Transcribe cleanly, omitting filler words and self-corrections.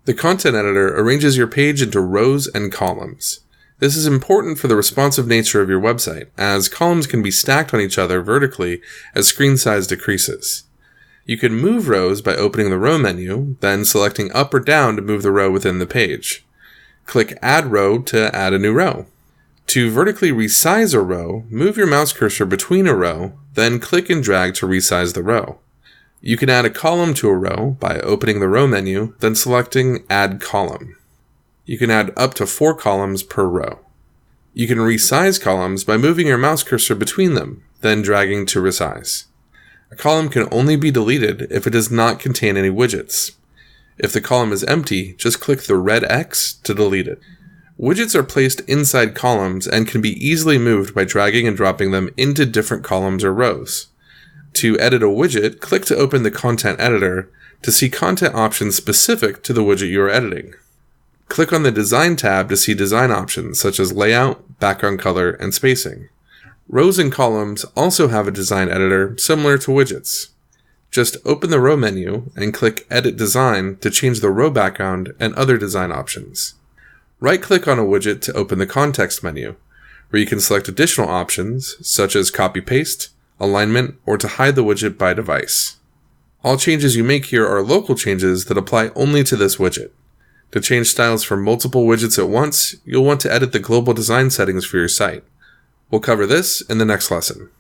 The content editor arranges your page into rows and columns. This is important for the responsive nature of your website, as columns can be stacked on each other vertically as screen size decreases. You can move rows by opening the row menu, then selecting up or down to move the row within the page. Click Add Row to add a new row. To vertically resize a row, move your mouse cursor between a row, then click and drag to resize the row. You can add a column to a row by opening the row menu, then selecting Add Column. You can add up to 4 columns per row. You can resize columns by moving your mouse cursor between them, then dragging to resize. A column can only be deleted if it does not contain any widgets. If the column is empty, just click the red X to delete it. Widgets are placed inside columns and can be easily moved by dragging and dropping them into different columns or rows. To edit a widget, click to open the content editor to see content options specific to the widget you are editing. Click on the Design tab to see design options such as layout, background color, and spacing. Rows and columns also have a design editor similar to widgets. Just open the row menu and click Edit Design to change the row background and other design options. Right-click on a widget to open the context menu, where you can select additional options such as copy-paste, alignment, or to hide the widget by device. All changes you make here are local changes that apply only to this widget. To change styles for multiple widgets at once, you'll want to edit the global design settings for your site. We'll cover this in the next lesson.